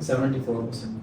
74%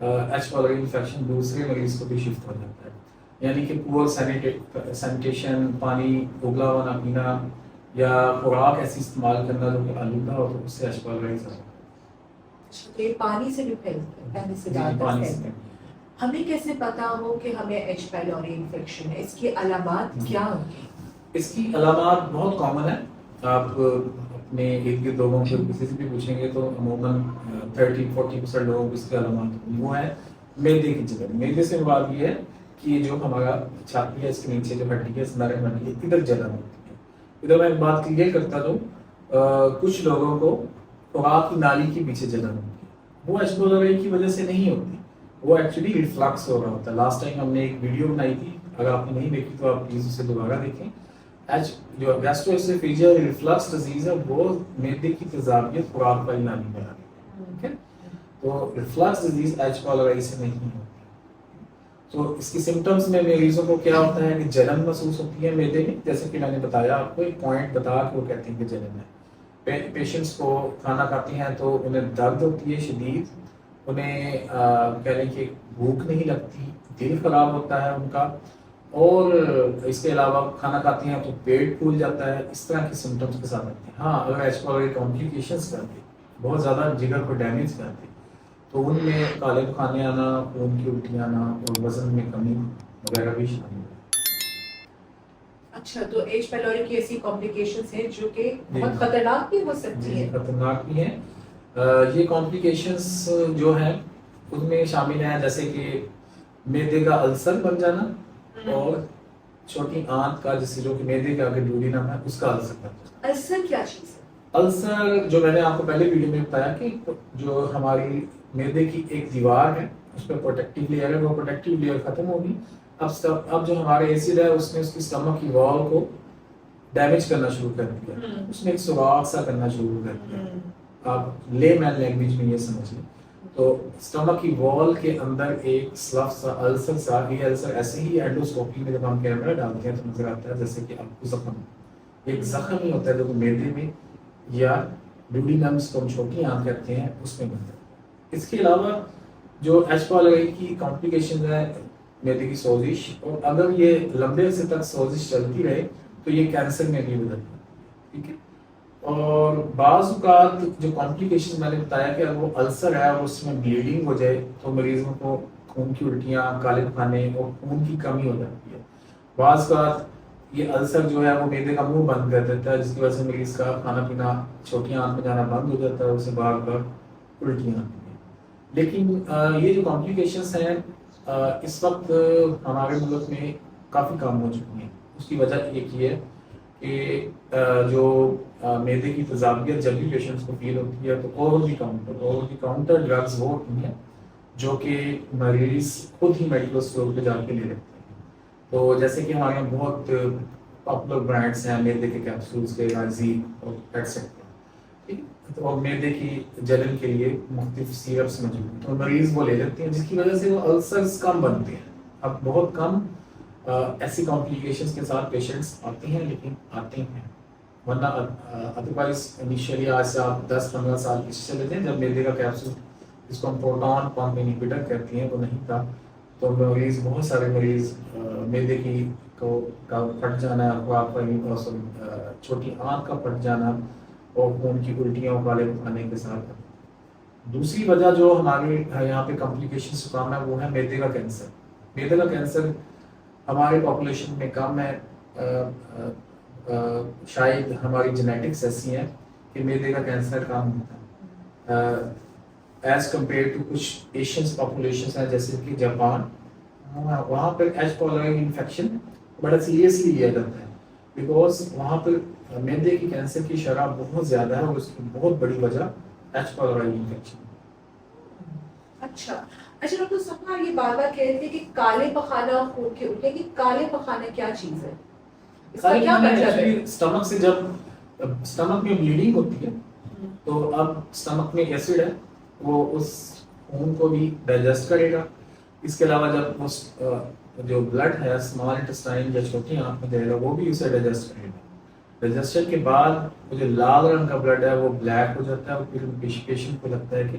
H کولری infection دوسرے مریض کو بھی شفٹ ہو جاتا ہے. یعنی کہ پور سینیٹیشن، پانی ابلا ہوا نہ پینا یا خوراک ایسی استعمال کرنا جو کہ آلودہ ہو تو اس سے ایچ کولری یہ پانی سے بھی پھیلتا ہے. ہمیں کیسے پتا ہو کہ ہمیں ایچ پائلوری انفیکشن ہے؟ اس کی علامات کیا ہوں گی؟ اس کی علامات بہت کامن ہیں. آپ اپنے ارد گرد لوگوں کو کسی سے بھی پوچھیں گے تو عموماً 30-40% لوگوں کو اس کی علامات وہ ہیں معدے کی جگہ. معدے سے مراد یہ ہے کہ جو ہمارا چھاتی ہے اس کے نیچے جو ہڈی ہے نرم ہڈی ہے ادھر جلن ہوتی ہے. ادھر میں ایک بات کلیئر کرتا ہوں، کچھ لوگوں کو خوراک کی نالی کے پیچھے جلن ہوتی ہے، وہ ایچ کولری کی وجہ سے نہیں ہوتی، وہ ایکچولی ریفلکس ہو رہا ہوتا ہے. لاسٹ ٹائم ہم نے ایک ویڈیو بنائی تھی، اگر آپ نے نہیں دیکھی تو آپ پلیز اسے دوبارہ دیکھیں. جو گیسٹرواسوفیجیل ریفلکس ڈیزیز ہے وہ معدے کی تیزابیت خوراک والی نالی میں آ رہی ہے. تو ریفلکس ڈیزیز ایچ کولری سے نہیں ہوتی. تو اس کی سمٹمز میں مریضوں کو کیا ہوتا ہے کہ جلن محسوس ہوتی ہے معدے میں، جیسے کہ میں نے بتایا آپ کو ایک پوائنٹ بتا کے وہ کہتے ہیں کہ جلن ہے. پیشنٹس کو کھانا کھاتے ہیں تو انہیں درد ہوتی ہے شدید، انہیں کہہ لیں کہ بھوک نہیں لگتی، دل خراب ہوتا ہے ان کا، اور اس کے علاوہ کھانا کھاتے ہیں تو پیٹ پھول جاتا ہے. اس طرح کے سمٹمس کے ساتھ آتے ہیں. ہاں اگر ایچ کولری کمپلیکیشنس کرتے بہت زیادہ جگر کو ڈیمیج کرتے تو ان میں کالے پخانے آنا، خون کی الٹی آنا اور وزن میں کمی وغیرہ بھی شامل ہے. اچھا، تو ایچ پائلوری کی ایسی کمپلیکیشنز ہیں جو کہ بہت خطرناک بھی ہو سکتی ہیں. خطرناک بھی ہیں. یہ کمپلیکیشنز جو ہیں ان میں شامل ہیں جیسے کہ معدے کا السر بن جانا اور چھوٹی آنت کا جس سے جو کہ معدے کے آگے ڈوڈینم ہے اس کا السر بن جانا. السر کیا چیز ہے؟ السر جو میں نے آپ کو پہلے ویڈیو میں بتایا کہ جو ہماری معدے کی ایک دیوار ہے اس پہ پروٹیکٹیو لیئر ہے، وہ پروٹیکٹیو لیئر ختم ہوگی. اب جو ہمارے ایسڈ ہے اس نے اس کی اسٹمک کی وال کو ڈیمیج کرنا شروع کر دیا، اس نے ایک سوراخ سا کرنا شروع کر دیا. آپ لے مین لینگویج میں یہ سمجھ لیں تو اسٹمک کی وال کے اندر ایک سلف سا السر سا، یہ السر ایسے ہی اینڈوسکوپی میں جب ہم کیمرہ ڈالتے ہیں تو نظر آتا ہے جیسے کہ آپ کو زخم، ایک زخم ہی ہوتا ہے جو معدے میں یا ڈوڈینمس کو ہم چھوٹی آنت کہتے ہیں اس میں بنتا ہے. اس کے علاوہ جو ایچ کولری کی کمپلیکیشن ہے معدے کی سوزش، اور اگر یہ لمبے عرصے تک سوزش چلتی رہے تو یہ کینسر میں بھی بدلتی ہے. ٹھیک ہے. اور بعض اوقات جو کمپلیکیشن میں نے بتایا کہ اگر وہ السر ہے اور اس میں بلیڈنگ ہو جائے تو مریضوں کو خون کی الٹیاں، کالے پخانے اور خون کی کمی ہو جاتی ہے. بعض اوقات یہ السر جو ہے وہ معدے کا منہ بند کر دیتا ہے جس کی وجہ سے مریض کا کھانا پینا چھوٹی آنت میں جانا بند ہو جاتا ہے، اسے بار بار الٹیاں آتی ہیں. لیکن یہ جو کمپلیکیشنس ہیں اس وقت ہمارے ملک میں کافی کم ہو چکی ہیں. اس کی وجہ ایک یہ ہے کہ جو معدے کی تیزابیت جب بھی پیشنٹس کو فیل ہوتی ہے تو اوور دی کاؤنٹر ڈرگز وہ ہوتی ہیں جو کہ مریض خود ہی میڈیکل اسٹور پہ جا کے لے لیتے ہیں. تو جیسے کہ ہمارے یہاں بہت پاپولر برانڈس ہیں معدے کے کیپسولس کے، رازی اور ایٹسیٹرا، اور معدے کی جلن کے لیے مختلف سیرپس موجود ہیں تو مریض وہ لے لیتے ہیں جس کی وجہ سے وہ السرز کم بنتے ہیں. اب بہت کم ایسی کمپلیکیشنز کے ساتھ پیشنٹس آتے ہیں، لیکن آتے ہیں، ورنہ ادروائز انیشیلی آج سے آپ 10-15 سال پیچھے چلے تھے جب معدے کا کیپسول جس کو ہم پروٹون پمپ انہیبیٹر کہتے ہیں وہ نہیں تھا تو مریض بہت سارے مریض معدے کی کا پھٹ جانا، چھوٹی آنت کا پھٹ جانا اور خون کی الٹیاں کالے پخانے کے ساتھ. دوسری وجہ جو ہمارے یہاں پہ کمپلیکیشن کام ہے وہ ہے معدے کا کینسر. معدے کا کینسر ہماری پاپولیشن میں کم ہے، شاید ہماری جینیٹکس ایسی ہیں کہ معدے کا کینسر کم ہوتا ہے ایز کمپیئر ٹو کچھ ایشینس پاپولیشنس ہیں جیسے کہ جاپان. وہاں پر ایچ کولری انفیکشن بڑا سیریسلی لیا جاتا ہے بیکاز وہاں پر معدے کی کینسر کی شرح بہت زیادہ ہے اور اس کی بہت بڑی وجہ ایچ کولری انفیکشن. اچھا ڈاکٹر صاحب یہ بار بار کہہ رہے تھے کہ کالے پخانہ خون کے الٹے، کہ کالے پخانہ کیا چیز ہے؟ اس کا کیا مطلب ہے؟ اسٹمک سے جب اسٹمک میں بلیڈنگ ہوتی ہے تو اب اسٹمک میں ایسڈ ہے وہ اس خون کو بھی ڈائجسٹ کرے گا. اس کے علاوہ جب اس جو بلڈ ہے اسمال انٹسٹائن یا چھوٹی آنت میں جائے گا وہ بھی اسے ڈائجسٹ کرے گا. ڈائجسشن کے بعد وہ جو لال رنگ کا بلڈ ہے وہ بلیک ہو جاتا ہے اور پھر پیشنٹ کو لگتا ہے کہ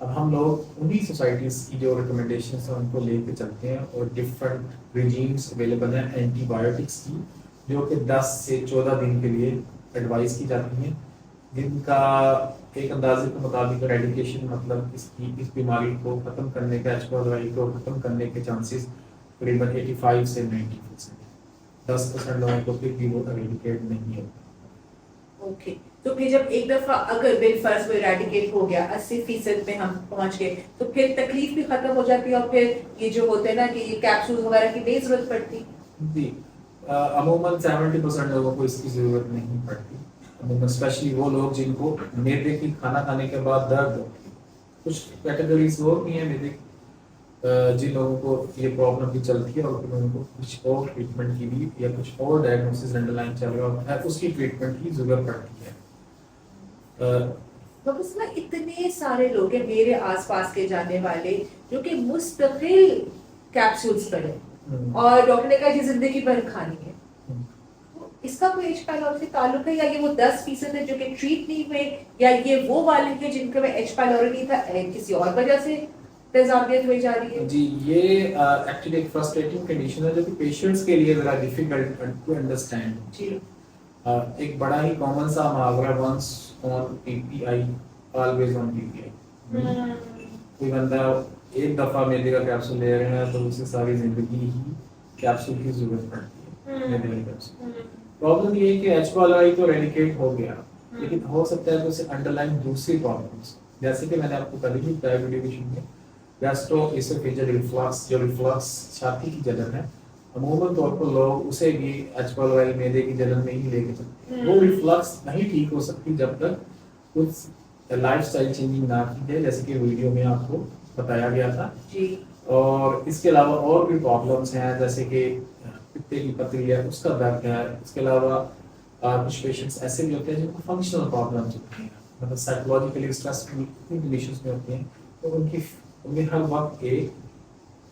اب ہم لوگ انہی سوسائٹیز کی جو ریکمنڈیشنس ہیں ان کو لے کے چلتے ہیں اور ڈفرینٹ ریجیمس اویلیبل ہیں اینٹی بایوٹکس کی جو کہ 10 سے 14 دن کے لیے ایڈوائز کی جاتی ہیں، جن کا ایک اندازے کے مطابق ریڈیکیشن مطلب اس بیماری کو ختم کرنے کا ایچ پی کو ختم کرنے کے چانسز تقریباً 85 سے 90%، 10% لوگوں کو پھر بھی وہ ریڈیکیٹ نہیں ہوتا۔ اوکے، تو پھر جب ایک دفعہ اگر بالفرض وہ ایریڈیکیٹ ہو گیا 80% میں ہم پہنچ گئے تو پھر تکلیف بھی ختم ہو جاتی ہے اور پھر یہ جو ہوتے ہیں نا کہ یہ کیپسول وغیرہ کی نہیں ضرورت پڑتی؟ جی عموماً 70% لوگوں کو اس کی ضرورت نہیں پڑتی، عموماً اسپیشلی وہ لوگ جن کو میدے کی کھانا کھانے کے بعد درد ہوتی ہے۔ کچھ کیٹیگریز وہ بھی ہیں میدے کی جن لوگوں کو یہ پرابلم بھی چلتی ہے اور پھر ان کو کچھ اور ٹریٹمنٹ کی بھی یا کچھ اور ڈائگنوسس انڈر لائن چل رہا ہوتا ہے اس کی ٹریٹمنٹ کی ضرورت پڑتی ہے۔ بس نا اتنے سارے لوگ ہیں میرے آس پاس کے جانے والے جو کہ مستقل کیپسولز پر ہیں اور ڈاکٹر نے کہا یہ زندگی بھر کھانی ہے، اس کا کوئی ایچ پائلوری سے تعلق ہے یا یہ وہ 10% ہے جو کہ ٹریٹ نہیں ہوئے یا یہ وہ والے ہیں جن کا میں ایچ پائلوری نہیں تھا کسی اور وجہ سے تیزابیت ہوئی جا رہی ہے؟ جی یہ ایکچولی ایک فرسٹریٹنگ کنڈیشن ہے جو کہ پیشنٹس کے لیے ذرا ڈیفیکلٹ ٹو انڈرسٹینڈ۔ جی ایک بڑا ہی کامن سا محاورہ once on P P I always on پی پی آئی۔ کوئی بندہ ایک دفعہ میدے کا کیپسول لے رہے ہیں تو اسے ساری زندگی ہی کیپسول کی ضرورت پڑتی ہے میدے کا کیپسول۔ پرابلم یہ ہے کہ ایچ پائلوری تو ریڈیکیٹ ہو گیا لیکن ہو سکتا ہے کہ اسے انڈر لائن دوسری پرابلمس جیسے کہ میں نے آپ کو پہلے بھی بتایا ویڈیو میں گیسٹرو اسوفیجل ریفلکس جو ریفلکس چھاتی کی جلن ہے، عموماً طور پر لوگ اسے بھی ایچ پائلوری میدے کی جلن میں ہی لے کے چلتے ہیں۔ وہ ریفلکس نہیں ٹھیک ہو سکتی جب تک کچھ لائف سٹائل چینجنگ نہ کی جائے جیسے کہ ویڈیو میں آپ کو بتایا گیا تھا۔ اور اس کے علاوہ اور بھی پرابلمس ہیں جیسے کہ پتے کی پتھری ہے اس کا درد ہے، اس کے علاوہ کچھ پیشنٹس ایسے بھی ہوتے ہیں جن کو فنکشنل پرابلمس ہوتی ہیں، مطلب سائیکولوجیکلی اسٹریسفل کنڈیشنز میں ہوتے ہیں تو ان میں ہر وقت ایک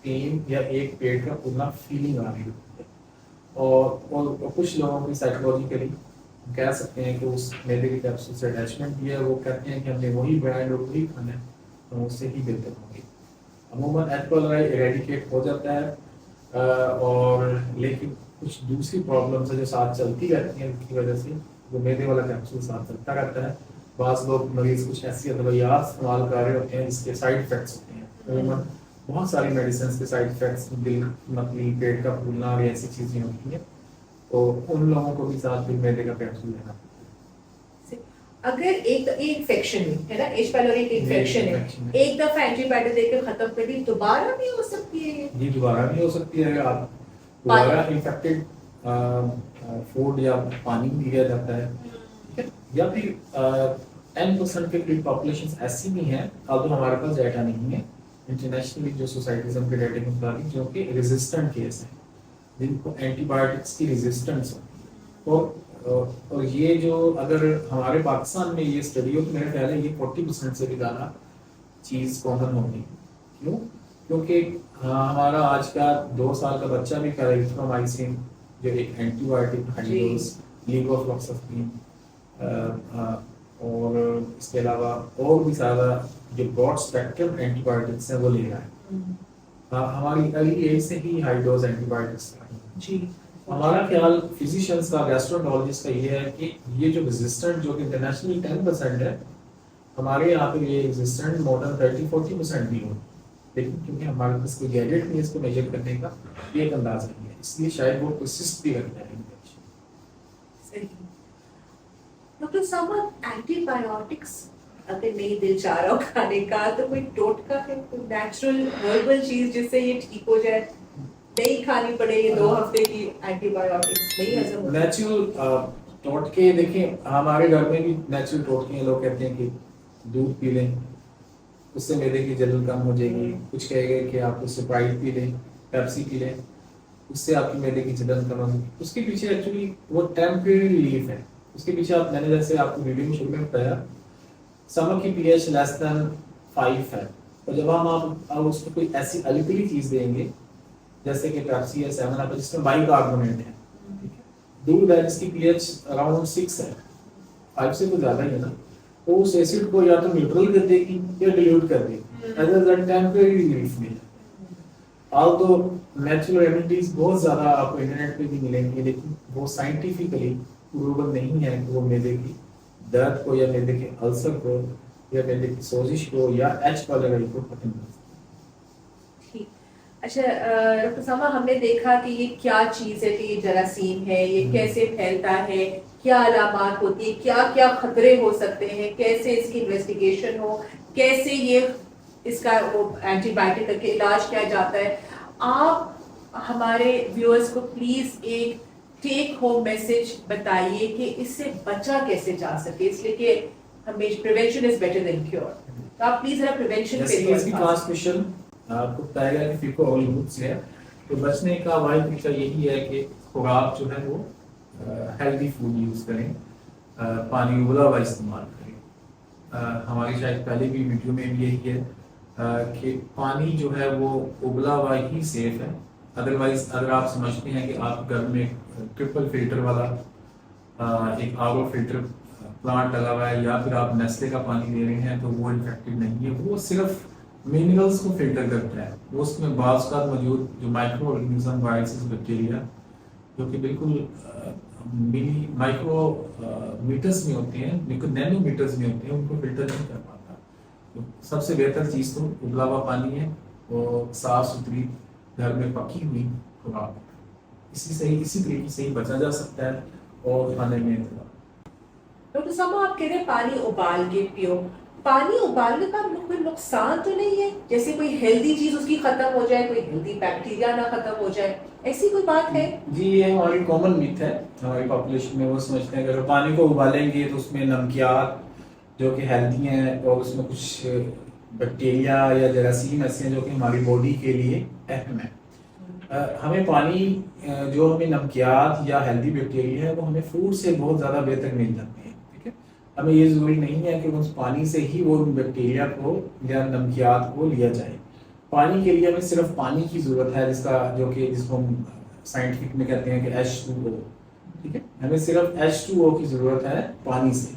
پین یا ایک پیٹ کا پھولنا فیلنگ آ رہی ہوتی ہے اور کچھ لوگوں کی سائیکولوجیکلی کہہ سکتے ہیں کہ اس میدے کی کیپسول سے اٹیچمنٹ بھی ہے، وہ کہتے ہیں کہ ہم نے وہی برانڈ اور وہی کھانا ہے تو اس سے ہی بہتر ہوں گی۔ عموماً ایچ پائلوری ایریڈیکیٹ ہو جاتا ہے اور لیکن کچھ دوسری پرابلمس ہیں جو ساتھ چلتی رہتی ہیں جس کی وجہ سے وہ میدے والا کیپسول ساتھ چلتا رہتا ہے۔ بعض لوگ مریض کچھ ایسی ادویات استعمال کر رہے ہوتے ہیں جس کے سائڈ افیکٹس ہوتے ہیں، عموماً بہت ساری میڈیسنس کے سائڈ افیکٹس دل متلی پیٹ کا پھولنا اور ایسی چیزیں ہوتی ہیں تو ان لوگوں کو بھی ساتھ پھر میدے کا کیپسول لینا پڑتا ہے۔ اگر ایک انفیکشن ہے نا ایچ پائلوری ایک انفیکشن ہے، ایک دفعہ اینٹی بائیوٹک دے کے ختم کر دی دوبارہ بھی ہو سکتی ہے؟ جی دوبارہ بھی ہو سکتی ہے، آپ دوبارہ انفیکٹڈ فوڈ یا پانی لیا جاتا ہے یا پھر 10% کے قریب پاپولیشن ایسی بھی ہیں اب تو ہمارے پاس ڈیٹا نہیں ہے انٹرنیشنلی جو سوسائٹیزم کے ڈیٹا کے مطابق جو کہ ریزسٹنٹ کیس ہیں جن کو اینٹی بایوٹکس کی ریزسٹنس ہوتی ہے اور یہ جو اگر ہمارے پاکستان میں یہ اسٹڈی ہو تو میرا خیال ہے یہ 40% سے بھی زیادہ چیز کامن ہوگی۔ کیوں؟ کیونکہ ہمارا آج کا 2 سال کا بچہ بھی ایریتھرومائسن جو ایک اینٹی بایوٹک ہائی ڈوز لیووفلوکساسین اور اس کے علاوہ اور بھی زیادہ جو براڈ اسپیکٹرم اینٹی بایوٹکس ہیں وہ لے رہا ہے۔ ہماری ارلی ایج سے ہی ہائی ڈوز اینٹی بایوٹکس جی ہمارا خیال فزیشینس کا گیسٹرونٹولوجسٹ کا یہ ہے کہ یہ جو ریزسٹنٹ جو کہ انٹرنیشنلی 10% ہے ہمارے یہاں پہ یہ ریزسٹنٹ مور دین 30-40% بھی ہو لیکن کیونکہ ہمارے پاس کوئی گیجٹ نہیں ہے اس کو میجر کرنے کا یہ ایک اندازہ نہیں ہے اس لیے شاید وہ پرسسٹ بھی کرتا ہے انفیکشن۔ ڈاکٹر صاحب اینٹی بایوٹکس اگر نہیں دل چاہ رہا ہو کھانے کا تو کوئی ٹوٹکا ہے کوئی نیچرل ہربل چیز جس سے یہ ٹھیک ہو جائے نہیں کھانی پڑے یہ 2 ہفتے کی اینٹی بایوٹکس نہیں ہضم ہوتی؟ نیچرل ٹوٹکے دیکھیں ہمارے گھر میں بھی نیچرل ٹوٹکے ہیں، لوگ کہتے ہیں کہ دودھ پی لیں اس سے میدے کی جلن کم ہو جائے گی، کچھ کہے گا کہ آپ اسپرائٹ پی لیں پیپسی پی لیں اس سے آپ کی میدے کی جلن کم ہوگی۔ اس کے پیچھے ایکچولی وہ ٹیمپریری ریلیف ہے، اس کے پیچھے آپ میں نے جیسے آپ کو ویڈیو میں شروع میں بتایا سمک کی پی ایچ لیس دین 5 ہے اور جب ہم آپ اس کو کوئی ایسی الکلی چیز دیں گے جیسے کہ پیپسی ہے 7 اپ جس میں بائی کاربونیٹ ہے، دودھ ہے جس کی پی ایچ اراؤنڈ 6 ہے 5 سے تو زیادہ ہی ہے نا، وہ اس ایسڈ کو یا تو نیوٹرل کر دے گی یا ڈیلیوٹ کر دے گی، ایز اے ٹیمپریری ریلیف میں. آل تو نیچرل ریمیڈیز بہت زیادہ آپ کو انٹرنیٹ پہ بھی ملیں گے، لیکن وہ سائنٹیفکلی پروون نہیں ہے کہ وہ معدے کی درد کو یا معدے کے السر کو یا معدے کی سوزش کو یا ایچ پائلوری کو ختم کر سکتے. اچھا ڈاکٹر اسامہ، ہم نے دیکھا کہ یہ کیا چیز ہے، کہ یہ جراثیم ہے، یہ کیسے پھیلتا ہے، کیا علامات ہوتی ہے، کیا کیا خطرے ہو سکتے ہیں، کیسے اس کی انویسٹیگیشن ہو، کیسے یہ اس کا وہ اینٹی بائیوٹک کر کے علاج کیا جاتا ہے. آپ ہمارے ویورز کو پلیز ایک ٹیک ہوم میسج بتائیے کہ اس سے بچا کیسے جا سکے، اس لیے کہ ہمیشہ prevention is better than cure. تو آپ پلیز ذرا پریونشن پہ اس کی ٹرانسمیشن آپ کو بتایا گیا کہ فیکو اول سے ہے. تو بچنے کا واحد طریقہ یہی ہے کہ خوراک جو ہے وہ ہیلدی فوڈ یوز کریں، پانی ابلا ہوا استعمال کریں. ہماری شاید پہلے بھی ویڈیو میں بھی یہی ہے کہ پانی جو ہے وہ ابلا ہوا ہی سیف ہے. ادروائز اگر آپ سمجھتے ہیں کہ آپ گھر میں ٹرپل فلٹر والا ایک آر او فلٹر پلانٹ لگا ہوا ہے یا پھر آپ نیسلے کا پانی دے رہے ہیں تو وہ انفیکٹڈ نہیں ہے. وہ صرف منرلس کو فلٹر کرتا ہے. وہ اس میں بعض اوقات موجود جو مائکرو آرگنزم وائرسز بیکٹیریا جو کہ بالکل مائکرو میٹرز میں ہوتے ہیں، بالکل نینو میٹرز میں ہوتے ہیں، ان کو فلٹر نہیں کر پاتا. تو سب سے بہتر چیز تو ابلا ہوا پانی ہے اور صاف ستھری گھر میں پکی ہوئی خوراک. اسی طریقے سے ہی بچا جا سکتا ہے اور کھانے میں اعتدال. ڈاکٹر اسامہ، آپ کہہ رہے ہیں پانی ابال کے پیو. پانی ابالنے کا کوئی نقصان تو نہیں ہے؟ جیسے کوئی ہیلدی چیز اس کی ختم ہو جائے، کوئی ہیلدی بیکٹیریا نہ ختم ہو جائے، ایسی کوئی بات ہے؟ جی یہ ہماری کامن میتھ ہے ہماری پاپولیشن میں. وہ سمجھتے ہیں کہ اگر پانی کو ابالیں گے تو اس میں نمکیات جو کہ ہیلدی ہیں اور اس میں کچھ بیکٹیریا یا جراثیم ایسے ہیں جو کہ ہماری باڈی کے لیے اہم ہیں. ہمیں پانی جو ہمیں نمکیات یا ہیلدی بیکٹیریا ہے وہ ہمیں فوڈ سے بہت زیادہ بہتر مل جاتے ہیں. ٹھیک ہے، ہمیں یہ ضروری نہیں ہے کہ اس پانی سے ہی وہ بیکٹیریا کو یا نمکیات کو لیا جائے. پانی کے لیے ہمیں صرف پانی کی ضرورت ہے، جس کو ہم سائنٹیفک میں کہتے ہیں کہ H2O. ٹھیک ہے، ہمیں صرف H2O کی ضرورت ہے پانی سے.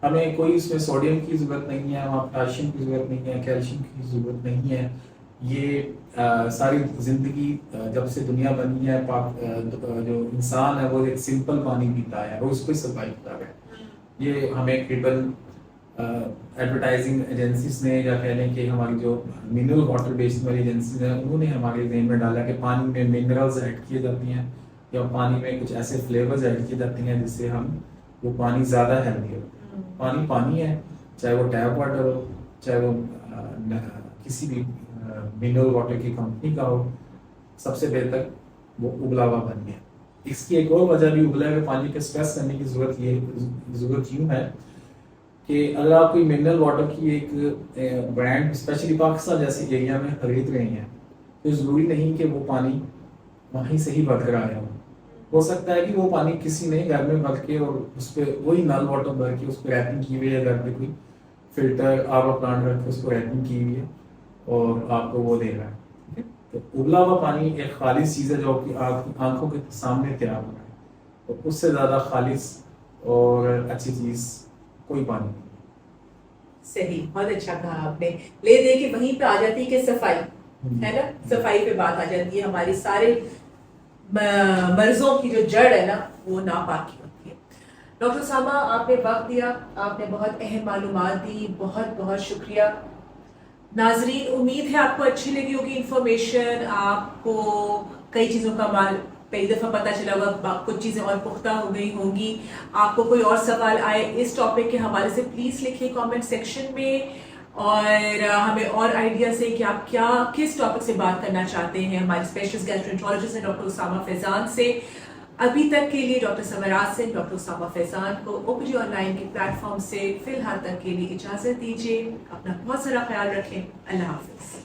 ہمیں کوئی اس میں سوڈیم کی ضرورت نہیں ہے، وہاں پوٹاشیم کی ضرورت نہیں ہے، کیلشیم کی ضرورت نہیں ہے. یہ ساری زندگی جب سے دنیا بنی ہے جو انسان ہے وہ ایک سمپل پانی پیتا ہے اور اس کو ہی سروائیو کر رہا ہے. یہ ہمیں قریباً ایڈورٹائزنگ ایجنسیز نے یا کہہ لیں کہ ہماری جو منرل واٹر بیسڈ والی ایجنسیز ہیں انہوں نے ہمارے ذہن میں ڈالا کہ پانی میں منرلز ایڈ کیے جاتی ہیں یا پانی میں کچھ ایسے فلیورز ایڈ کیے جاتے ہیں جس سے وہ پانی زیادہ ہیلدی ہو. پانی پانی ہے، چاہے وہ ٹیپ واٹر ہو، چاہے وہ کسی بھی منرل واٹر کی کمپنی کا ہو، سب سے بہتر وہ ابلا ہوا پانی ہے. اس کی ایک اور وجہ بھی ابلا ہوئے پانی کے اسٹریس کرنے کی ضرورت یوں ہے کہ اگر آپ کوئی منرل واٹر کی ایک برانڈ اسپیشلی پاکستان جیسے ایریا میں خرید رہے ہیں تو ضروری نہیں کہ وہ پانی وہیں سے ہی بھر کر آیا ہو سکتا ہے کہ وہ پانی کسی نے گھر میں بھر کے اور اس پہ وہی نل واٹر بھر کے اس پہ ریپنگ کی ہوئی ہے، گھر پہ کوئی فلٹر آر او پلانٹ رکھ کے اس کو ریپنگ کی ہوئی ہے اور آپ کو وہ دے رہا ہے. تو ابلا ہوا پانی ایک خالص چیز ہے جو آپ کی آنکھوں کے سامنے تیار ہو رہا ہے، تو اس سے زیادہ خالص اور اچھی چیز کوئی پانی نہیں. صحیح، بہت اچھا کہا آپ نے. لے دے کے وہیں پہ آ جاتی ہے کہ صفائی ہے نا، صفائی پہ بات آ جاتی ہے. ہماری سارے مرضوں کی جو جڑ ہے نا وہ ناپاکی ہوتی ہے. ڈاکٹر اسامہ، آپ نے وقت دیا، آپ نے بہت اہم معلومات دی، بہت بہت شکریہ. ناظرین، امید ہے آپ کو اچھی لگی ہوگی انفارمیشن، آپ کو کئی چیزوں کا پہلی دفعہ پتہ چلا ہوگا، کچھ چیزیں اور پختہ ہو گئی ہوں گی. آپ کو کوئی اور سوال آئے اس ٹاپک کے حوالے سے پلیز لکھیں کامنٹ سیکشن میں، اور ہمیں اور آئیڈیاز ہے کہ آپ کس ٹاپک سے بات کرنا چاہتے ہیں. ہمارے اسپیشلسٹ گیسٹرونٹرولوجسٹ ہیں ڈاکٹر اسامہ فیضان سے. ابھی تک کے لیے ڈاکٹر سمراز سے ڈاکٹر اسامہ فیضان کو OPD آن لائن کے پلیٹ فارم سے فی الحال تک کے لیے اجازت دیجیے. اپنا بہت سارا خیال رکھیں. اللہ حافظ.